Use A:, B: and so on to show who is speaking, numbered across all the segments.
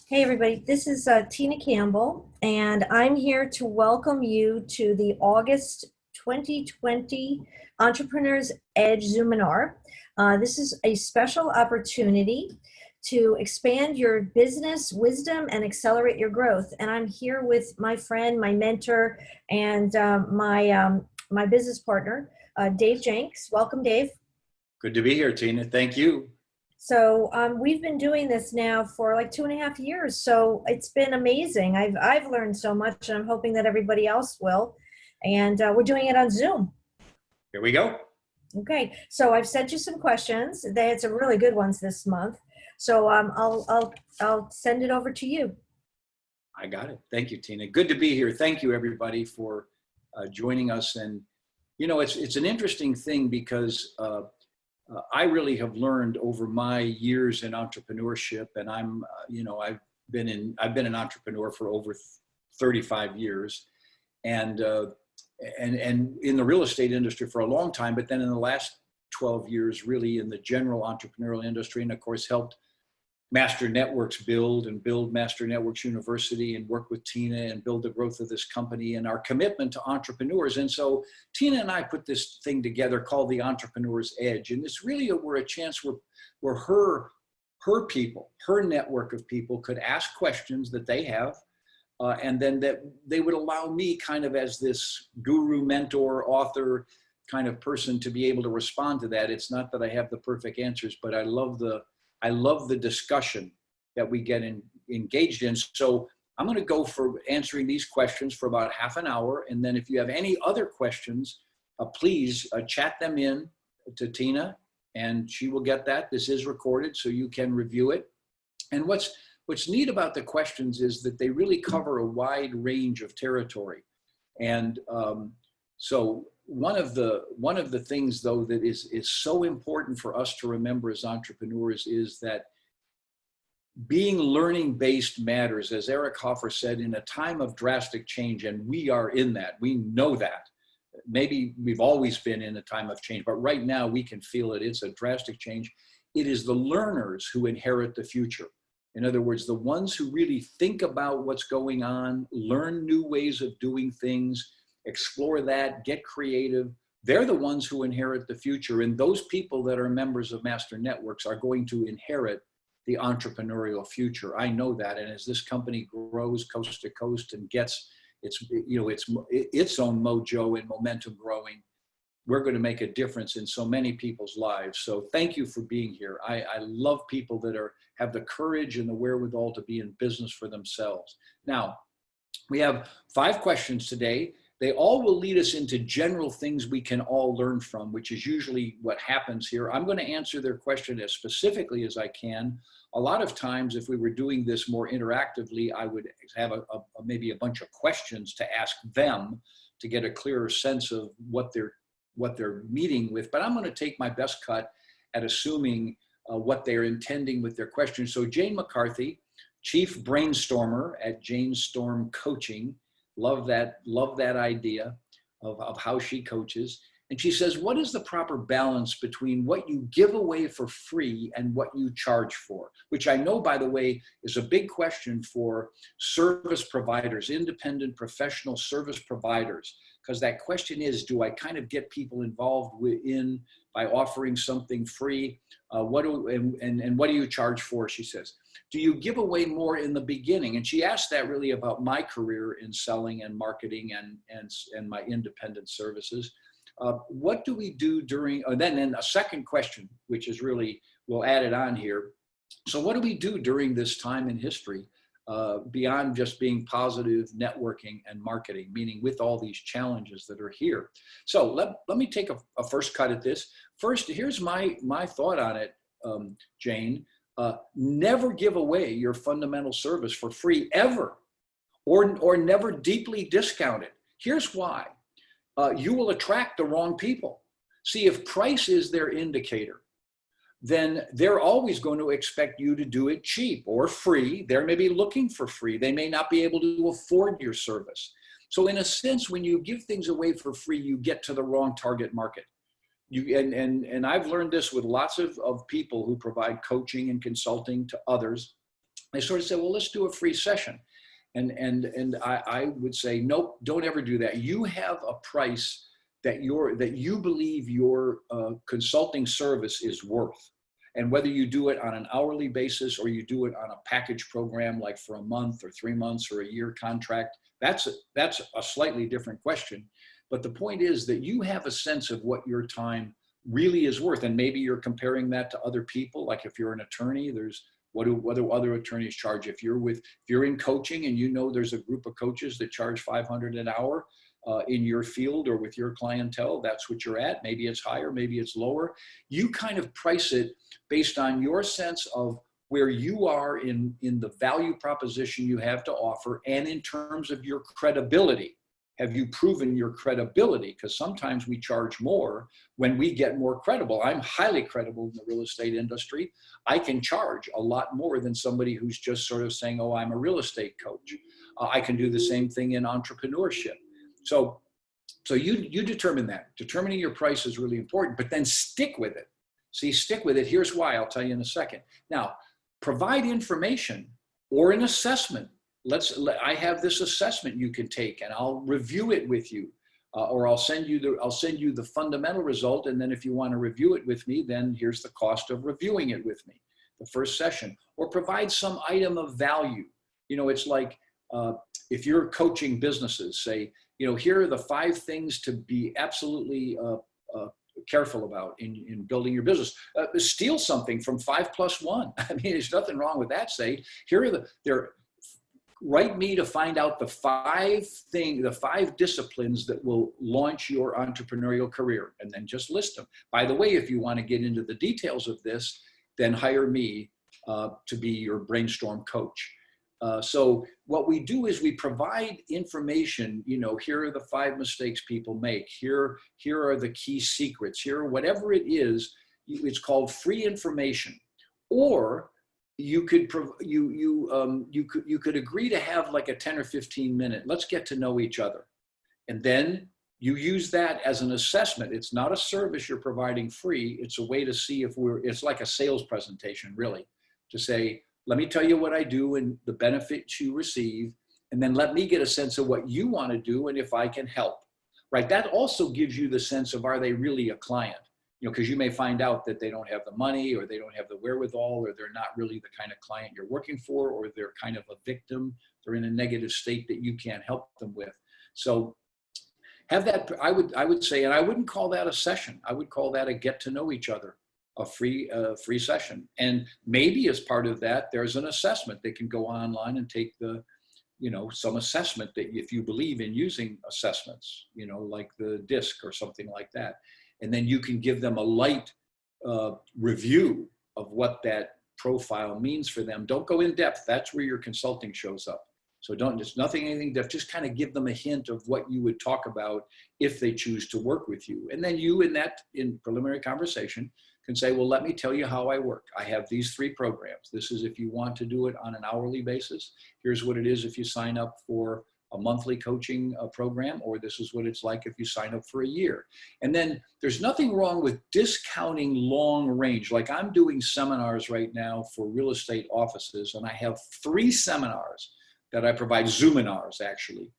A: Hey, everybody, this is Tina Campbell, and I'm here to welcome you to the August 2020 Entrepreneurs Edge Zoominar. This is a special opportunity to expand your business wisdom and accelerate your growth. And I'm here with my friend, my mentor, and my business partner, Dave Jenks. Welcome, Dave.
B: Good to be here, Tina. Thank you.
A: So we've been doing this now for like 2.5 years. So it's been amazing. I've learned so much, and I'm hoping that everybody else will. And we're doing it on Zoom.
B: Here we go.
A: Okay. So I've sent you some questions. They had some really good ones this month. So I'll send it over to you.
B: I got it. Thank you, Tina. Good to be here. Thank you, everybody, for joining us. And you know, it's an interesting thing because I really have learned over my years in entrepreneurship, and I've been an entrepreneur for over 35 years, and in the real estate industry for a long time. But then in the last 12 years, really in the general entrepreneurial industry, and of course helped Master Networks build Master Networks University and work with Tina and build the growth of this company and our commitment to entrepreneurs. And so Tina and I put this thing together called the Entrepreneur's Edge. And this really were a chance where her people, her network of people could ask questions that they have. And then that they would allow me kind of as this guru, mentor, author kind of person to be able to respond to that. It's not that I have the perfect answers, but I love the discussion that we get engaged in. So I'm going to go for answering these questions for about half an hour. And then if you have any other questions, please chat them in to Tina and she will get that. This is recorded so you can review it. And what's neat about the questions is that they really cover a wide range of territory. And so one of the things, though, that is so important for us to remember as entrepreneurs is that being learning-based matters, as Eric Hoffer said, in a time of drastic change, and we are in that. We know that. Maybe we've always been in a time of change, but right now we can feel it. It's a drastic change. It is the learners who inherit the future. In other words, the ones who really think about what's going on, learn new ways of doing things, explore that, get creative. They're the ones who inherit the future. And those people that are members of Master Networks are going to inherit the entrepreneurial future. I know that. And as this company grows coast to coast and gets its own mojo and momentum growing, we're going to make a difference in so many people's lives. So thank you for being here. I love people that have the courage and the wherewithal to be in business for themselves. Now, we have 5 questions today. They all will lead us into general things we can all learn from, which is usually what happens here. I'm going to answer their question as specifically as I can. A lot of times, if we were doing this more interactively, I would have maybe a bunch of questions to ask them to get a clearer sense of what they're meeting with. But I'm going to take my best cut at assuming what they're intending with their questions. So Jane McCarthy, Chief Brainstormer at Jane Storm Coaching. Love that idea of how she coaches. And she says, what is the proper balance between what you give away for free and what you charge for? Which I know, by the way, is a big question for service providers, independent professional service providers. Because that question is, do I kind of get people involved by offering something free? What do you charge for, she says. Do you give away more in the beginning? And she asked that really about my career in selling and marketing and my independent services. What do we do during, then a second question, which is really, we'll add it on here. So what do we do during this time in history beyond just being positive networking and marketing, meaning with all these challenges that are here? So let me take a first cut at this. First, here's my thought on it, Jane. Never give away your fundamental service for free ever, or never deeply discount it. Here's why. You will attract the wrong people. See, if price is their indicator, then they're always going to expect you to do it cheap or free. They're maybe looking for free. They may not be able to afford your service. So in a sense, when you give things away for free, you get to the wrong target market. And I've learned this with lots of people who provide coaching and consulting to others. they sort of say, well, let's do a free session. And I would say, nope, don't ever do that. You have a price that you believe your consulting service is worth. And whether you do it on an hourly basis or you do it on a package program, like for a month or 3 months or a year contract, that's a slightly different question. But the point is that you have a sense of what your time really is worth. And maybe you're comparing that to other people. Like if you're an attorney, there's what do other attorneys charge? If you're in coaching and you know there's a group of coaches that charge $500 an hour in your field or with your clientele, that's what you're at. Maybe it's higher, maybe it's lower. You kind of price it based on your sense of where you are in the value proposition you have to offer and in terms of your credibility. Have you proven your credibility? Because sometimes we charge more when we get more credible. I'm highly credible in the real estate industry. I can charge a lot more than somebody who's just sort of saying, oh, I'm a real estate coach. I can do the same thing in entrepreneurship. So you determine that. Determining your price is really important, but then stick with it. See, stick with it. Here's why. I'll tell you in a second. Now, provide information or an assessment. I have this assessment you can take, and I'll review it with you, or I'll send you the fundamental result, and then if you want to review it with me, then here's the cost of reviewing it with me, the first session. Or provide some item of value. You know, it's like if you're coaching businesses, say, you know, here are the 5 things to be absolutely careful about in building your business. Steal something from 5+1. I mean, there's nothing wrong with that. Say, here are write me to find out the 5 disciplines that will launch your entrepreneurial career, and then just list them. By the way, if you want to get into the details of this, then hire me to be your brainstorm coach. So what we do is we provide information, you know, here are the 5 mistakes people make. Here are the key secrets. Here, whatever it is, it's called free information. Or you could agree to have like a 10 or 15 minute, let's get to know each other. And then you use that as an assessment. It's not a service you're providing free. It's a way to see if it's like a sales presentation, really, to say, let me tell you what I do and the benefits you receive, and then let me get a sense of what you want to do and if I can help, right? That also gives you the sense of, are they really a client? You know, because you may find out that they don't have the money, or they don't have the wherewithal, or they're not really the kind of client you're working for, or they're kind of a victim. They're in a negative state that you can't help them with. So have that, I would say, and I wouldn't call that a session. I would call that a get to know each other, a free session. And maybe as part of that, there's an assessment. They can go online and take some assessment that, if you believe in using assessments, you know, like the DISC or something like that. And then you can give them a light review of what that profile means for them. Don't go in depth. That's where your consulting shows up. So anything depth, just kind of give them a hint of what you would talk about if they choose to work with you. And then you, in preliminary conversation, can say, well, let me tell you how I work. I have these 3 programs. This is if you want to do it on an hourly basis. Here's what it is if you sign up for a monthly coaching program, or this is what it's like if you sign up for a year. And then there's nothing wrong with discounting long range. Like I'm doing seminars right now for real estate offices, and I have 3 seminars that I provide, Zoominars actually.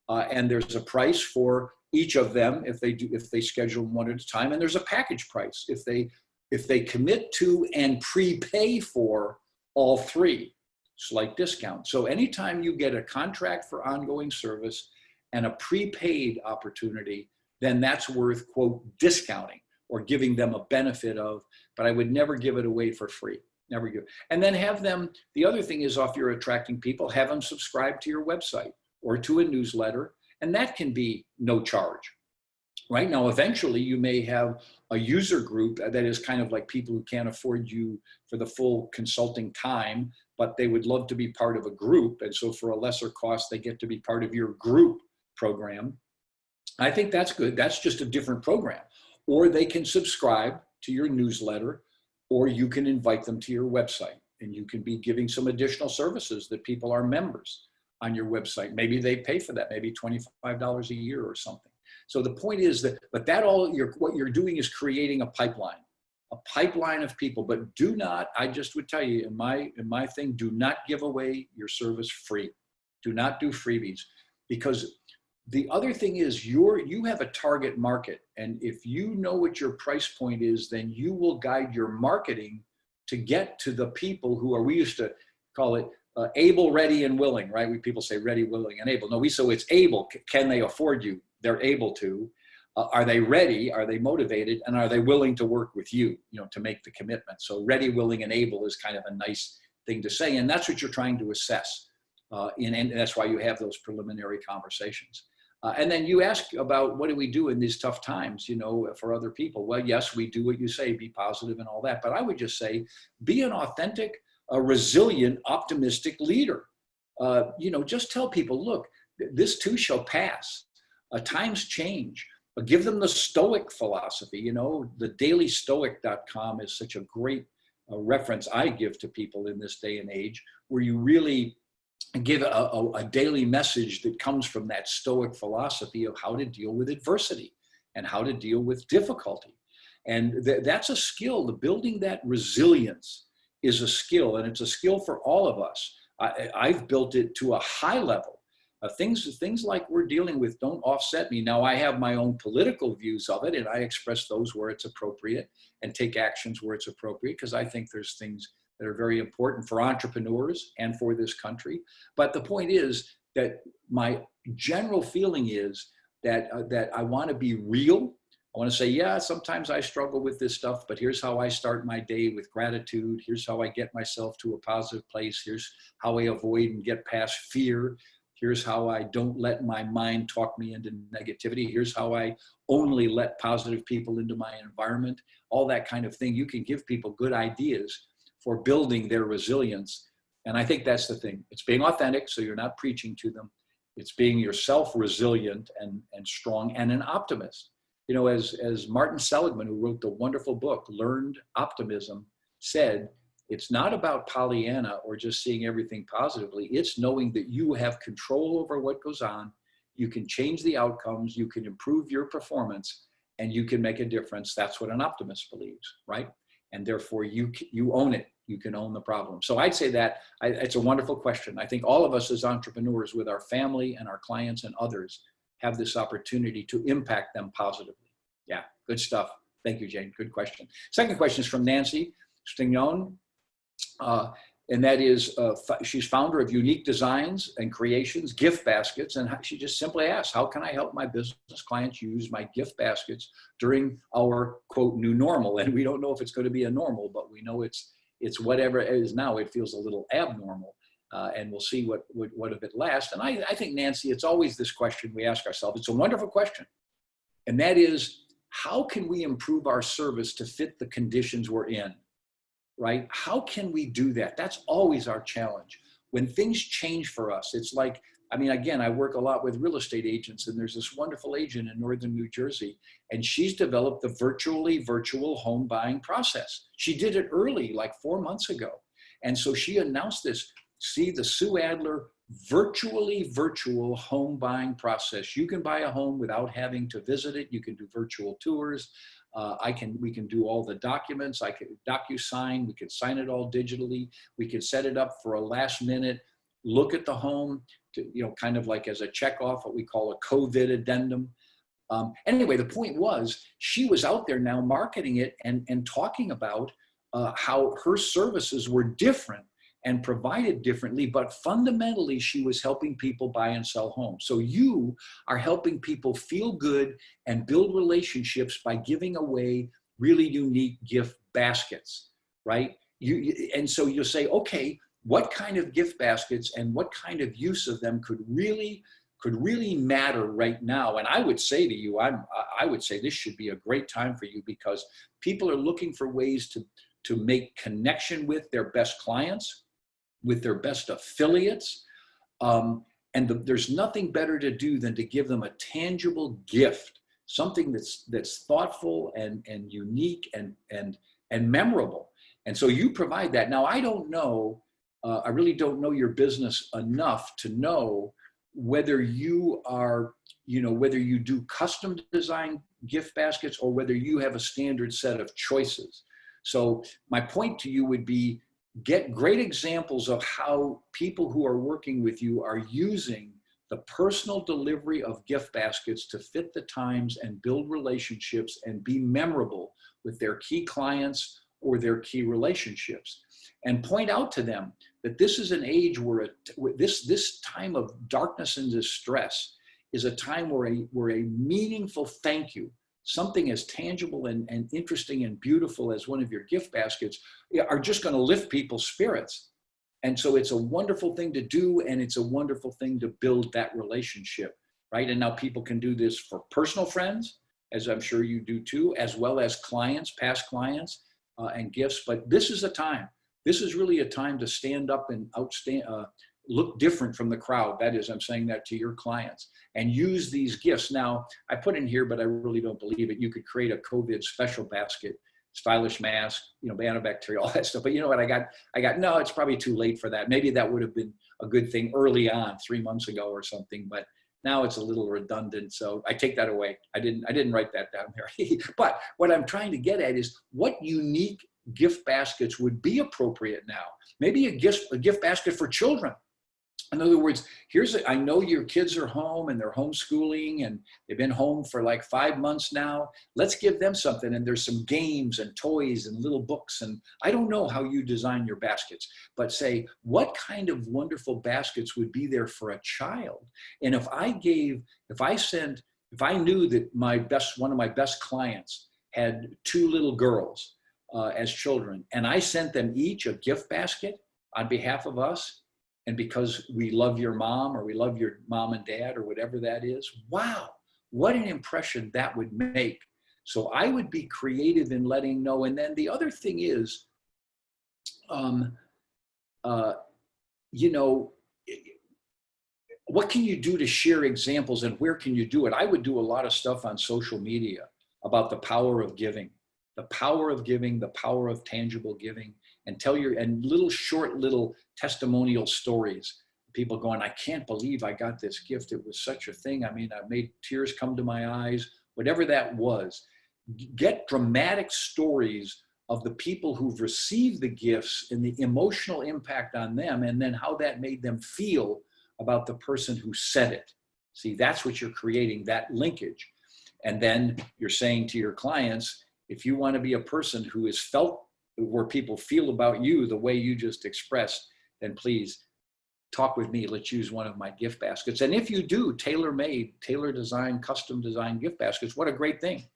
B: And there's a price for each of them if they schedule one at a time, and there's a package price if they commit to and prepay for all 3. Slight discount. So anytime you get a contract for ongoing service and a prepaid opportunity, then that's worth, quote, discounting or giving them a benefit of, but I would never give it away for free. Never give. And then have them, the other thing is, if you're attracting people, have them subscribe to your website or to a newsletter, and that can be no charge. Right now, eventually you may have a user group that is kind of like people who can't afford you for the full consulting time, but they would love to be part of a group. And so for a lesser cost, they get to be part of your group program. I think that's good. That's just a different program. Or they can subscribe to your newsletter, or you can invite them to your website, and you can be giving some additional services that people are members on your website. Maybe they pay for that, maybe $25 a year or something. So the point is that, what you're doing is creating a pipeline a pipeline of people, but do not, I just would tell you in my thing, do not give away your service free. Do not do freebies, because the other thing is you have a target market. And if you know what your price point is, then you will guide your marketing to get to the people who are, we used to call it able, ready, and willing, right? People say ready, willing, and able. No, so it's able. Can they afford you? They're able to. Are they ready? Are they motivated? And are they willing to work with you, to make the commitment? So ready, willing, and able is kind of a nice thing to say. And that's what you're trying to assess. And that's why you have those preliminary conversations. And then you ask about what do we do in these tough times, for other people? Well, yes, we do what you say, be positive and all that. But I would just say, be an authentic, a resilient, optimistic leader. Just tell people, look, this too shall pass. Times change. Give them the Stoic philosophy. The dailystoic.com is such a great reference I give to people in this day and age, where you really give a daily message that comes from that Stoic philosophy of how to deal with adversity and how to deal with difficulty. And that's a skill. The building that resilience is a skill, and it's a skill for all of us. I've built it to a high level. Things like we're dealing with don't offset me. Now, I have my own political views of it, and I express those where it's appropriate and take actions where it's appropriate, because I think there's things that are very important for entrepreneurs and for this country. But the point is that my general feeling is that I want to be real. I want to say, yeah, sometimes I struggle with this stuff, but here's how I start my day with gratitude. Here's how I get myself to a positive place. Here's how I avoid and get past fear. Here's how I don't let my mind talk me into negativity. Here's how I only let positive people into my environment. All that kind of thing. You can give people good ideas for building their resilience. And I think that's the thing. It's being authentic, so you're not preaching to them. It's being yourself resilient and strong and an optimist. As Martin Seligman, who wrote the wonderful book, Learned Optimism, said, it's not about Pollyanna or just seeing everything positively. It's knowing that you have control over what goes on. You can change the outcomes. You can improve your performance, and you can make a difference. That's what an optimist believes, right? And therefore, you own it. You can own the problem. So I'd say that it's a wonderful question. I think all of us as entrepreneurs, with our family and our clients and others, have this opportunity to impact them positively. Yeah, good stuff. Thank you, Jane. Good question. Second question is from Nancy Stignon. And that is, she's founder of Unique Designs and Creations, gift baskets. And she just simply asks, how can I help my business clients use my gift baskets during our, quote, new normal? And we don't know if it's going to be a normal, but we know it's whatever it is now. It feels a little abnormal. And we'll see what of it lasts. And I think, Nancy, it's always this question we ask ourselves. It's a wonderful question. And that is, how can we improve our service to fit the conditions we're in? Right? How can we do that? That's always our challenge. When things change for us, it's like, again, I work a lot with real estate agents, and there's this wonderful agent in northern New Jersey, and she's developed the virtual home buying process. She did it early, like 4 months ago. And so she announced this, see, the Sue Adler virtual home buying process. You can buy a home without having to visit it. You can do virtual tours. We can do all the documents. I can DocuSign. We can sign it all digitally. We can set it up for a last minute look at the home to, kind of like as a check off, what we call a COVID addendum. Anyway, the point was, she was out there now marketing it and talking about how her services were different and provided differently, but fundamentally she was helping people buy and sell homes. So you are helping people feel good and build relationships by giving away really unique gift baskets, right? And so you'll say, okay, what kind of gift baskets and what kind of use of them could really matter right now? And I would say to you, I would say this should be a great time for you, because people are looking for ways to make connection with their best clients, with their best affiliates. There's nothing better to do than to give them a tangible gift, something that's thoughtful and unique and memorable. And so you provide that. Now, I don't know, I really don't know your business enough to know whether you are, whether you do custom design gift baskets or whether you have a standard set of choices. So my point to you would be, get great examples of how people who are working with you are using the personal delivery of gift baskets to fit the times and build relationships and be memorable with their key clients or their key relationships. And point out to them that this is an age where this time of darkness and distress is a time where a meaningful thank you, something as tangible and interesting and beautiful as one of your gift baskets, are just going to lift people's spirits. And so it's a wonderful thing to do, and it's a wonderful thing to build that relationship, right? And now people can do this for personal friends, as I'm sure you do too, as well as clients, past clients, and gifts. But this is a time. This is really a time to stand up and look different from the crowd. That is, I'm saying that to your clients, and use these gifts. Now, I put in here, but I really don't believe it. You could create a COVID special basket, stylish mask, antibacterial, all that stuff. But you know what? I got, no, it's probably too late for that. Maybe that would have been a good thing early on, 3 months ago or something, but now it's a little redundant. So I take that away. I didn't write that down there. But what I'm trying to get at is, what unique gift baskets would be appropriate now? Maybe a gift basket for children. In other words, I know your kids are home and they're homeschooling and they've been home for like 5 months now. Let's give them something. And there's some games and toys and little books. And I don't know how you design your baskets, but say, what kind of wonderful baskets would be there for a child? And if I knew that one of my best clients had 2 little girls as children, and I sent them each a gift basket on behalf of us, and because we love your mom, or we love your mom and dad, or whatever that is, wow, what an impression that would make. So I would be creative in letting know. And then the other thing is, what can you do to share examples, and where can you do it? I would do a lot of stuff on social media about the power of giving, the power of giving, the power of tangible giving, and short little testimonial stories. People going, I can't believe I got this gift. It was such a thing. I mean, I made tears come to my eyes, whatever that was. Get dramatic stories of the people who've received the gifts and the emotional impact on them, and then how that made them feel about the person who said it. See, that's what you're creating, that linkage. And then you're saying to your clients, if you want to be a person who is felt where people feel about you the way you just expressed, then please talk with me. Let's use one of my gift baskets. And if you do tailor-made, tailor-designed, custom-designed gift baskets, what a great thing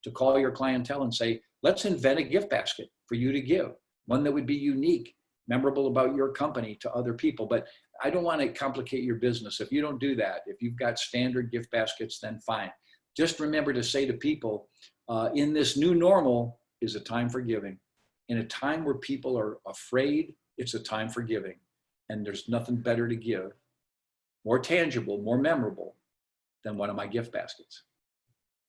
B: to call your clientele and say, let's invent a gift basket for you to give, one that would be unique, memorable about your company to other people. But I don't want to complicate your business. If you don't do that, if you've got standard gift baskets, then fine. Just remember to say to people, in this new normal is a time for giving. In a time where people are afraid, it's a time for giving. And there's nothing better to give, more tangible, more memorable, than one of my gift baskets.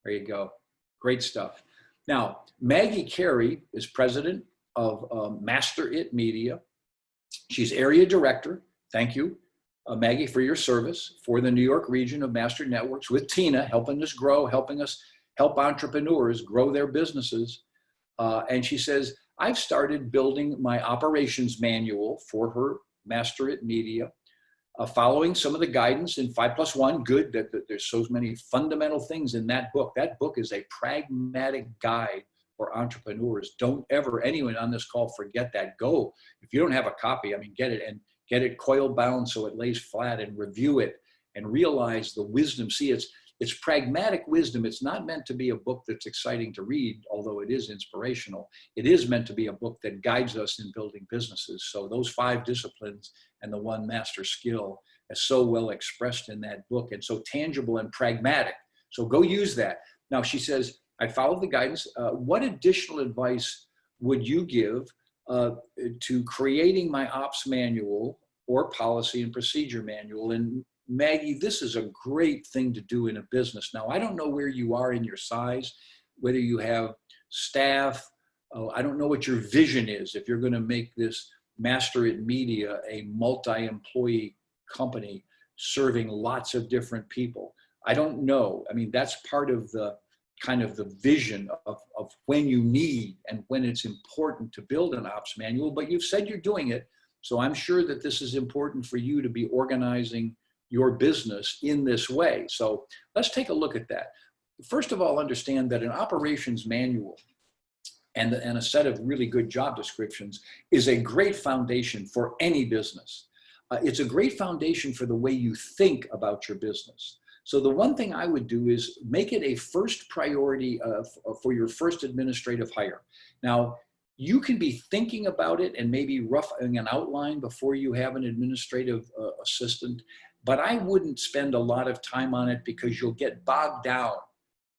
B: There you go. Great stuff. Now, Maggie Carey is president of Master It Media. She's area director. Thank you, Maggie, for your service for the New York region of Master Networks, with Tina, helping us grow, helping us help entrepreneurs grow their businesses. And she says, I've started building my operations manual for her Master It Media, following some of the guidance in 5+1, good, that there's so many fundamental things in that book. That book is a pragmatic guide for entrepreneurs. Don't ever, anyone on this call, forget that. Go, if you don't have a copy, I mean, get it, and get it coil bound so it lays flat, and review it and realize the wisdom. See, it's pragmatic wisdom. It's not meant to be a book that's exciting to read, although it is inspirational. It is meant to be a book that guides us in building businesses. So those 5 disciplines and the 1 master skill is so well expressed in that book, and so tangible and pragmatic. So go use that. Now, she says, I followed the guidance. What additional advice would you give to creating my ops manual or policy and procedure manual? And Maggie, this is a great thing to do in a business. Now, I don't know where you are in your size, whether you have staff. I don't know what your vision is. If you're going to make this Master It Media a multi-employee company serving lots of different people, I don't know. I mean, that's part of the kind of the vision of when you need and when it's important to build an ops manual, but you've said you're doing it. So I'm sure that this is important for you to be organizing your business in this way. So let's take a look at that. First of all, understand that an operations manual and a set of really good job descriptions is a great foundation for any business. It's a great foundation for the way you think about your business. So the one thing I would do is make it a first priority for your first administrative hire. Now, you can be thinking about it and maybe roughing an outline before you have an administrative assistant, but I wouldn't spend a lot of time on it because you'll get bogged down.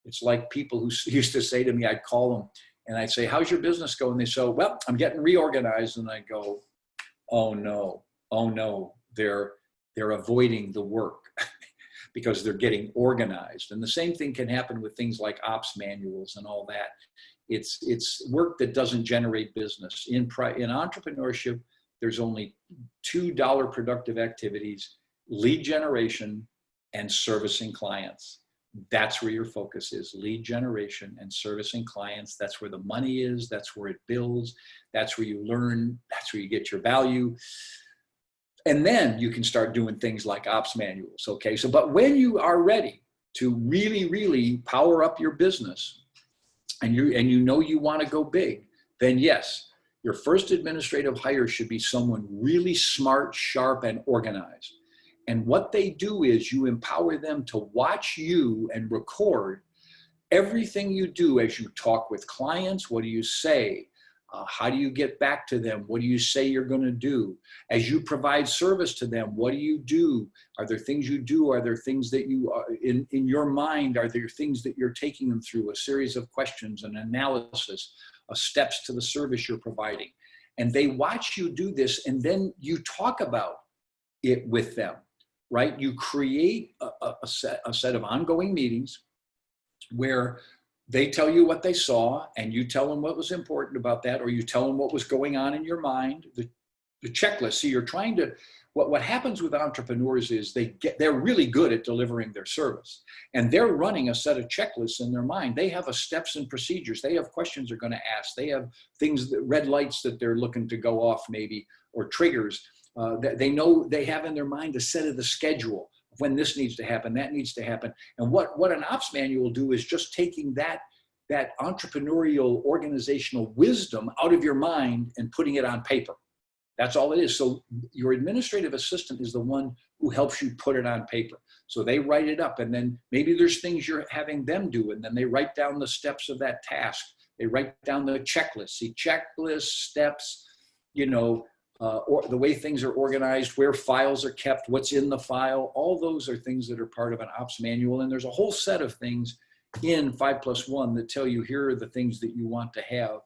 B: It's like people who used to say to me, I'd call them and I'd say, how's your business going? They say, well, I'm getting reorganized. And I go, oh no, they're avoiding the work. Because they're getting organized. And the same thing can happen with things like ops manuals and all that. It's work that doesn't generate business. In entrepreneurship, there's only $2 productive activities: lead generation and servicing clients. That's where your focus is: lead generation and servicing clients. That's where the money is. That's where it builds. That's where you learn. That's where you get your value. And then you can start doing things like ops manuals, okay? So, but when you are ready to really, really power up your business and you know you want to go big, then yes, your first administrative hire should be someone really smart, sharp, and organized. And what they do is you empower them to watch you and record everything you do as you talk with clients. What do you say? How do you get back to them? What do you say you're going to do? As you provide service to them, what do you do? Are there things you do? Are there things that you, in your mind, are there things that you're taking them through? A series of questions, an analysis, steps to the service you're providing. And they watch you do this, and then you talk about it with them, right? You create a set of ongoing meetings where they tell you what they saw, and you tell them what was important about that, or you tell them what was going on in your mind, the checklist. See, you're trying to, what happens with entrepreneurs is they're really good at delivering their service, and they're running a set of checklists in their mind. They have steps and procedures. They have questions they're going to ask. They have things, red lights that they're looking to go off maybe, or triggers. That they know they have in their mind a set of the schedule. When this needs to happen, that needs to happen. And what an ops manual will do is just taking that entrepreneurial organizational wisdom out of your mind and putting it on paper. That's all it is. So your administrative assistant is the one who helps you put it on paper. So they write it up, and then maybe there's things you're having them do, and then they write down the steps of that task. They write down the checklist. See, checklist, steps, or the way things are organized, where files are kept, what's in the file. All those are things that are part of an ops manual. And there's a whole set of things in 5+1 that tell you here are the things that you want to have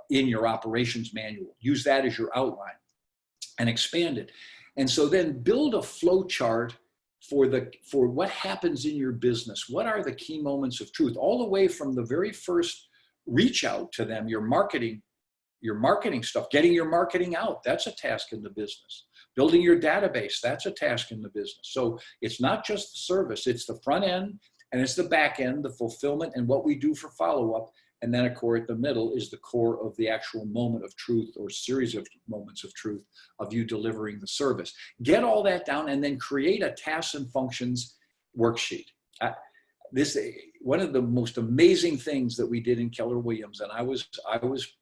B: in your operations manual. Use that as your outline and expand it. And so then build a flow chart for what happens in your business. What are the key moments of truth? All the way from the very first reach out to them, your marketing stuff, getting your marketing out, that's a task in the business. Building your database, that's a task in the business. So it's not just the service, it's the front end and it's the back end, the fulfillment and what we do for follow-up. And then, of course, the middle is the core of the actual moment of truth or series of moments of truth of you delivering the service. Get all that down and then create a tasks and functions worksheet. One of the most amazing things that we did in Keller Williams, and I was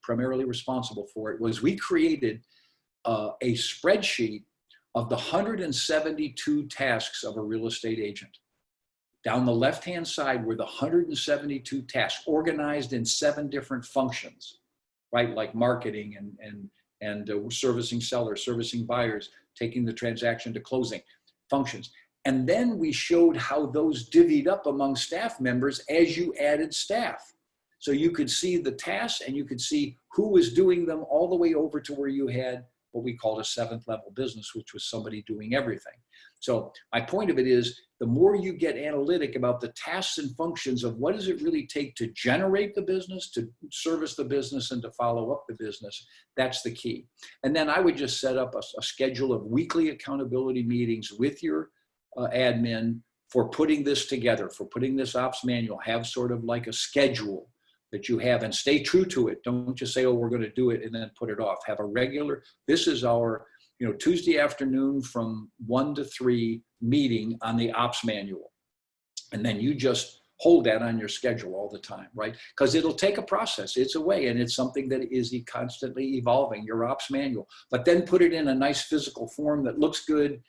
B: primarily responsible for it, was we created a spreadsheet of the 172 tasks of a real estate agent. Down the left-hand side were the 172 tasks organized in 7 different functions, right? Like marketing and servicing sellers, servicing buyers, taking the transaction to closing functions. And then we showed how those divvied up among staff members as you added staff. So you could see the tasks and you could see who was doing them all the way over to where you had what we called a 7th level business, which was somebody doing everything. So my point of it is, the more you get analytic about the tasks and functions of what does it really take to generate the business, to service the business, and to follow up the business, that's the key. And then I would just set up a schedule of weekly accountability meetings with your admin for putting this together, for putting this ops manual. Have sort of like a schedule that you have, and stay true to it. Don't just say, oh, we're going to do it and then put it off. Have a regular, this is our, Tuesday afternoon from 1 to 3 meeting on the ops manual. And then you just hold that on your schedule all the time, right? Because it'll take a process. It's a way, and it's something that is constantly evolving, your ops manual. But then put it in a nice physical form that looks good,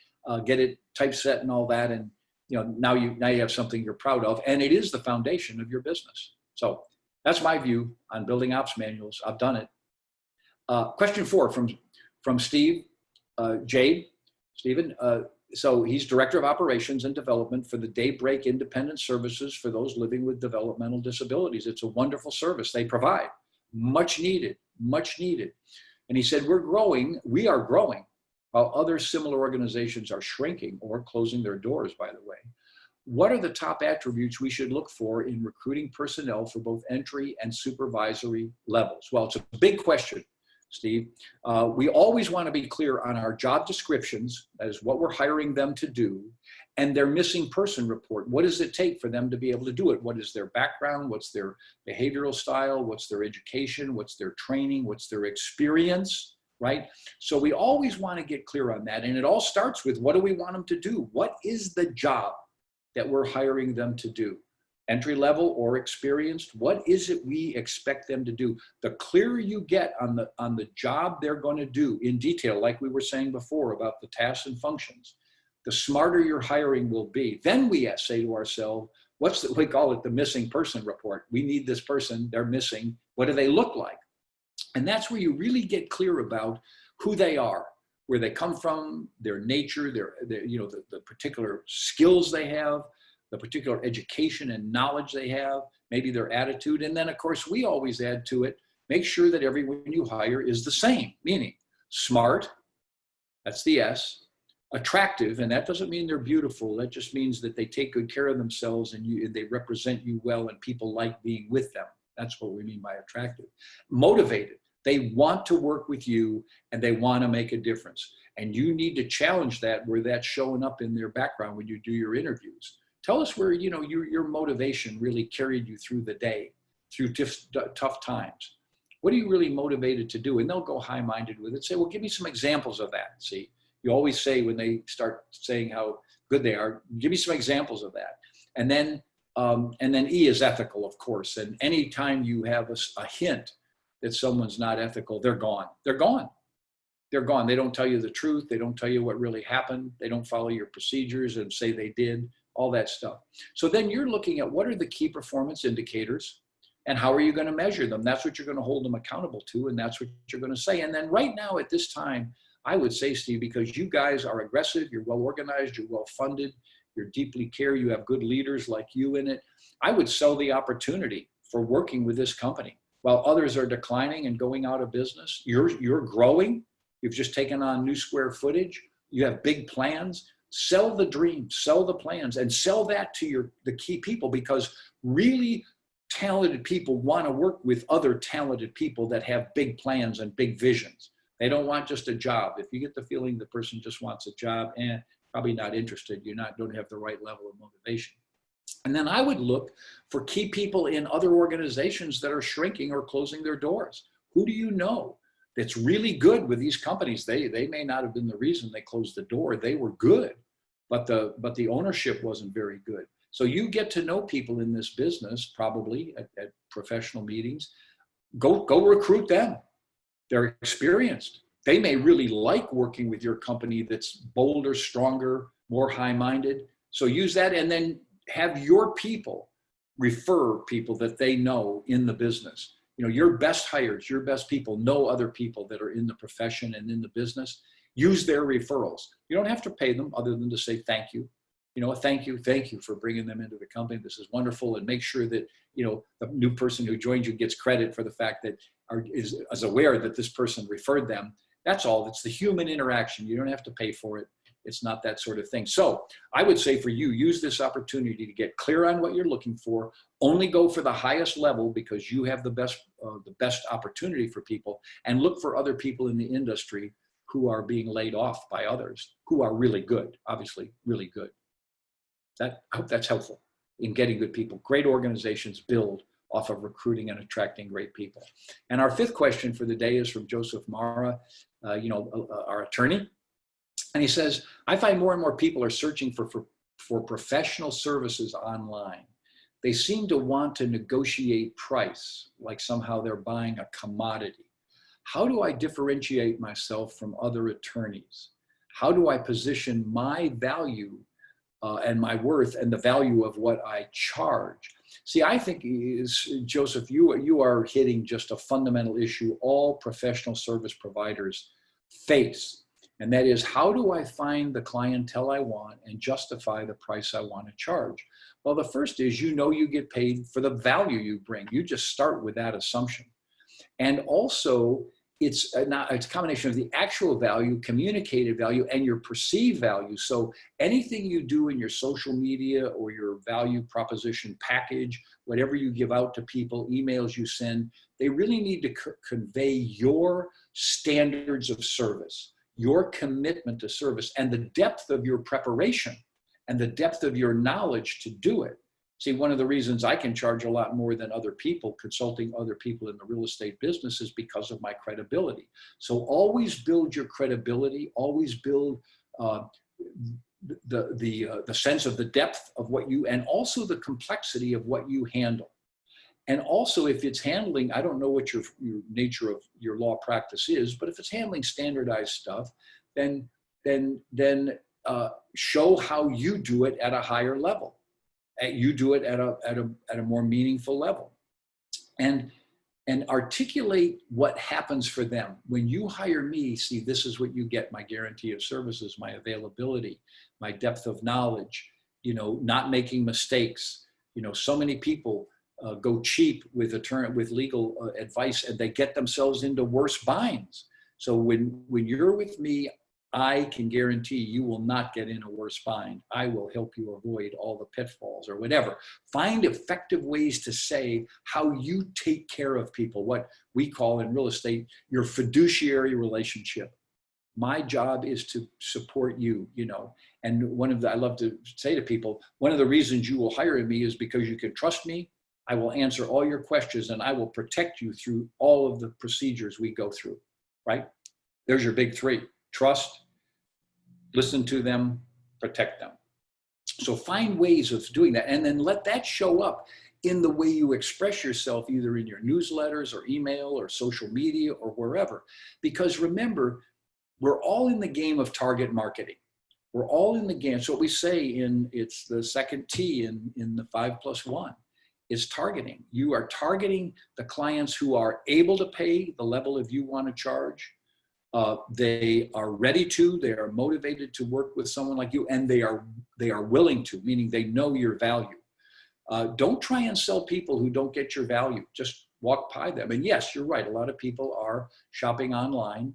B: get it typeset and all that. And now you have something you're proud of, and it is the foundation of your business. So that's my view on building ops manuals. I've done it. Question 4 from Steve, Stephen. So he's Director of Operations and Development for the Daybreak Independent Services for those living with developmental disabilities. It's a wonderful service they provide. Much needed, much needed. And he said, we are growing, while other similar organizations are shrinking or closing their doors, by the way. What are the top attributes we should look for in recruiting personnel for both entry and supervisory levels? Well, it's a big question, Steve. We always want to be clear on our job descriptions, as what we're hiring them to do, and their missing person report. What does it take for them to be able to do it? What is their background? What's their behavioral style? What's their education? What's their training? What's their experience, right? So we always want to get clear on that. And it all starts with, what do we want them to do? What is the job that we're hiring them to do? Entry level or experienced? What is it we expect them to do? The clearer you get on the job they're going to do in detail, like we were saying before about the tasks and functions, the smarter your hiring will be. Then we say to ourselves, we call it the missing person report. We need this person, they're missing. What do they look like? And that's where you really get clear about who they are, where they come from, their nature, the particular skills they have, the particular education and knowledge they have, maybe their attitude. And then, of course, we always add to it, make sure that everyone you hire is the same, meaning smart, that's the S, attractive, and that doesn't mean they're beautiful. That just means that they take good care of themselves and they represent you well and people like being with them. That's what we mean by attractive. Motivated. They want to work with you and they want to make a difference. And you need to challenge that where that's showing up in their background when you do your interviews. Tell us where your motivation really carried you through the day, through tough times. What are you really motivated to do? And they'll go high-minded with it. Say, well, give me some examples of that. See, you always say when they start saying how good they are, give me some examples of that. And then E is ethical, of course. And anytime you have a hint that someone's not ethical, they're gone. They're gone. They're gone. They don't tell you the truth. They don't tell you what really happened. They don't follow your procedures and say they did, all that stuff. So then you're looking at what are the key performance indicators and how are you going to measure them? That's what you're going to hold them accountable to, and that's what you're going to say. And then right now at this time, I would say, Steve, because you guys are aggressive, you're well organized, you're well funded, you're deeply care, you have good leaders like you in it, I would sell the opportunity for working with this company. While others are declining and going out of business, you're growing, you've just taken on new square footage, you have big plans. Sell the dream, sell the plans, and sell that to the key people, because really talented people want to work with other talented people that have big plans and big visions. They don't want just a job. If you get the feeling the person just wants a job, probably not interested, don't have the right level of motivation. And then I would look for key people in other organizations that are shrinking or closing their doors. Who do you know that's really good with these companies? They may not have been the reason they closed the door. They were good, but the ownership wasn't very good. So you get to know people in this business, probably at professional meetings. Go recruit them. They're experienced. They may really like working with your company that's bolder, stronger, more high-minded. So use that, and then have your people refer people that they know in the business. Your best hires, your best people know other people that are in the profession and in the business. Use their referrals. You don't have to pay them other than to say thank you. Thank you for bringing them into the company. This is wonderful. And make sure that, the new person who joins you gets credit for the fact that is aware that this person referred them. That's all. It's the human interaction. You don't have to pay for it. It's not that sort of thing. So I would say for you, use this opportunity to get clear on what you're looking for. Only go for the highest level because you have the best opportunity for people, and look for other people in the industry who are being laid off by others who are really good, obviously really good. I hope that's helpful in getting good people. Great organizations build off of recruiting and attracting great people. And our fifth question for the day is from Joseph Mara, our attorney. And he says, I find more and more people are searching for professional services online. They seem to want to negotiate price, like somehow they're buying a commodity. How do I differentiate myself from other attorneys? How do I position my value and my worth and the value of what I charge? See, I think Joseph, you are hitting just a fundamental issue all professional service providers face. And that is, how do I find the clientele I want and justify the price I want to charge? Well, the first is, you get paid for the value you bring. You just start with that assumption. And also, it's a combination of the actual value, communicated value, and your perceived value. So anything you do in your social media or your value proposition package, whatever you give out to people, emails you send, they really need to convey your standards of service, your commitment to service, and the depth of your preparation and the depth of your knowledge to do it. See, one of the reasons I can charge a lot more than other people consulting other people in the real estate business is because of my credibility. So always build your credibility, always build the sense of the depth of what you, and also the complexity of what you handle. And also, if it's handling, I don't know what your nature of your law practice is, but if it's handling standardized stuff, then show how you do it at a higher level. You do it at a more meaningful level, and articulate what happens for them. When you hire me, see, this is what you get: my guarantee of services, my availability, my depth of knowledge, not making mistakes. So many people go cheap with legal advice, and they get themselves into worse binds. So when you're with me, I can guarantee you will not get in a worse bind. I will help you avoid all the pitfalls or whatever. Find effective ways to say how you take care of people, what we call in real estate your fiduciary relationship. My job is to support you, and I love to say to people, one of the reasons you will hire me is because you can trust me. I will answer all your questions, and I will protect you through all of the procedures we go through, right? There's your big three: trust, listen to them, protect them. So find ways of doing that, and then let that show up in the way you express yourself, either in your newsletters or email or social media or wherever. Because remember, we're all in the game of target marketing. We're all in the game. So what we say it's the second T in the 5+1 is targeting. You are targeting the clients who are able to pay the level of you want to charge. They are ready to, they are motivated to work with someone like you, and they are willing to, meaning they know your value. Don't try and sell people who don't get your value. Just walk by them. And yes, you're right. A lot of people are shopping online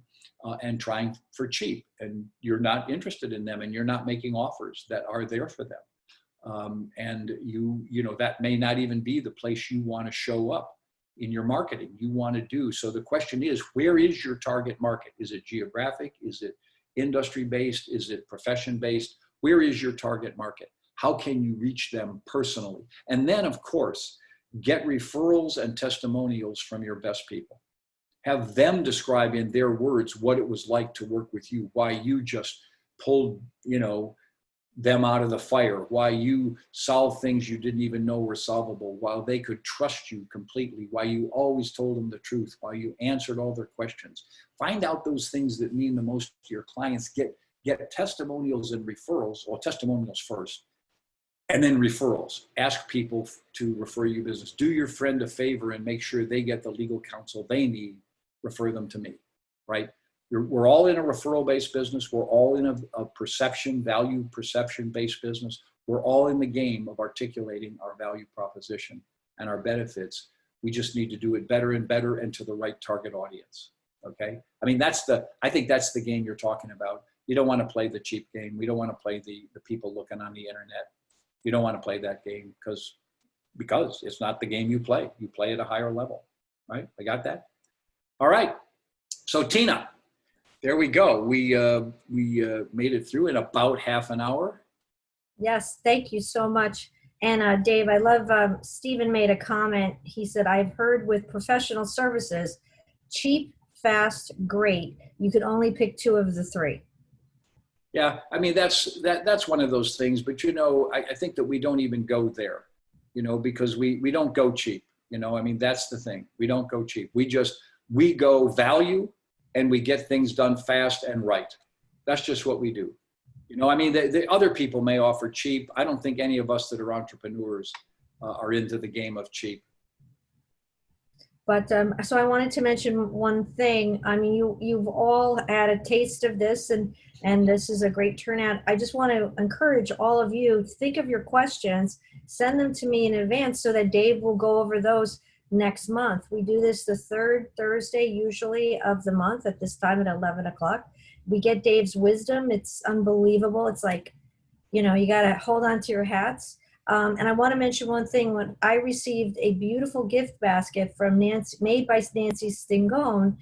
B: and trying for cheap, and you're not interested in them, and you're not making offers that are there for them. And that may not even be the place you want to show up in your marketing you want to do. So the question is, where is your target market? Is it geographic? Is it industry-based? Is it profession-based? Where is your target market? How can you reach them personally? And then, of course, get referrals and testimonials from your best people. Have them describe in their words what it was like to work with you, why you just pulled, them out of the fire, why you solved things you didn't even know were solvable, while they could trust you completely, why you always told them the truth, why you answered all their questions. Find out those things that mean the most to your clients. Get testimonials and referrals, or testimonials first, and then referrals. Ask people to refer you business. Do your friend a favor and make sure they get the legal counsel they need. Refer them to me, right? We're all in a referral-based business. We're all in a value perception-based business. We're all in the game of articulating our value proposition and our benefits. We just need to do it better and better, and to the right target audience, okay? I mean, I think that's the game you're talking about. You don't want to play the cheap game. We don't want to play the people looking on the internet. You don't want to play that game because it's not the game you play. You play at a higher level, right? I got that? All right. So Tina, there we go. We made it through in about half an hour.
A: Yes, thank you so much. And Dave, I love Stephen made a comment. He said, I've heard with professional services, cheap, fast, great. You could only pick two of the three.
B: Yeah, I mean that's one of those things. But I think that we don't even go there, because we don't go cheap. I mean that's the thing. We don't go cheap. We go value, and we get things done fast and right. That's just what we do. I mean the other people may offer cheap. I don't think any of us that are entrepreneurs are into the game of cheap.
A: But so I wanted to mention one thing. I mean, you've all had a taste of this, and this is a great turnout. I just want to encourage all of you, think of your questions, send them to me in advance so that Dave will go over those next month. We do this the third Thursday usually of the month at this time at 11 o'clock. We get Dave's wisdom. It's unbelievable. It's like, you got to hold on to your hats. And I want to mention one thing. When I received a beautiful gift basket from Nancy, made by Nancy Stingone,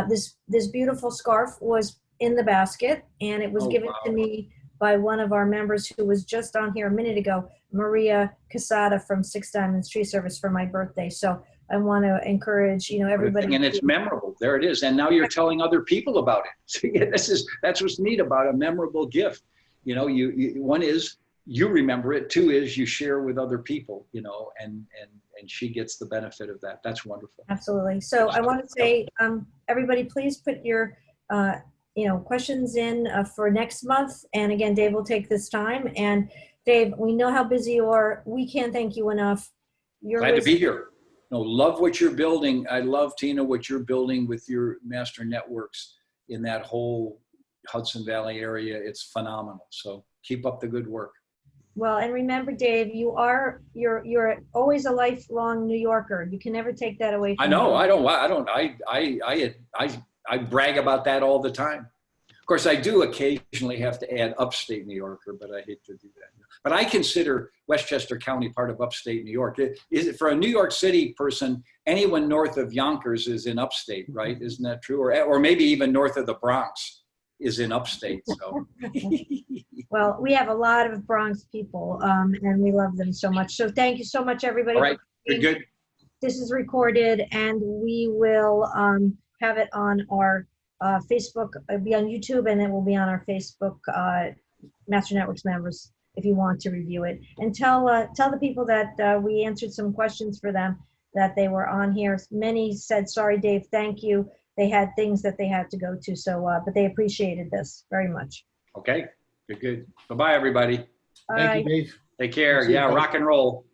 A: this beautiful scarf was in the basket, and it was given to me by one of our members who was just on here a minute ago, Maria Casada from Six Diamonds Tree Service, for my birthday. So I want to encourage, everybody.
B: And it's memorable. There it is. And now you're telling other people about it. So that's what's neat about a memorable gift. One is, you remember it. Two is you share with other people, and she gets the benefit of that. That's wonderful.
A: Absolutely. So I want to say, everybody, please put your, questions in for next month. And again, Dave will take this time. And Dave, we know how busy you are. We can't thank you enough.
B: Glad to be here. No, love what you're building. I love, Tina, what you're building with your master networks in that whole Hudson Valley area. It's phenomenal. So keep up the good work.
A: Well, and remember, Dave, you're always a lifelong New Yorker. You can never take that away from you.
B: I know. I brag about that all the time. Of course, I do occasionally have to add upstate New Yorker, but I hate to do that. But I consider Westchester County part of upstate New York. For a New York City person, anyone north of Yonkers is in upstate, right? Isn't that true? Or maybe even north of the Bronx is in upstate. So.
A: Well, we have a lot of Bronx people, and we love them so much. So thank you so much, everybody.
B: All right, good.
A: This is recorded, and we will have it on our Facebook. It'll be on YouTube, and it will be on our Facebook Master Networks members if you want to review it. And tell the people that we answered some questions for them, that they were on here. Many said, sorry, Dave, thank you. They had things that they had to go to, so but they appreciated this very much.
B: Okay, good. Bye-bye, everybody.
C: Thank you, Dave.
B: Take care. Yeah, rock and roll.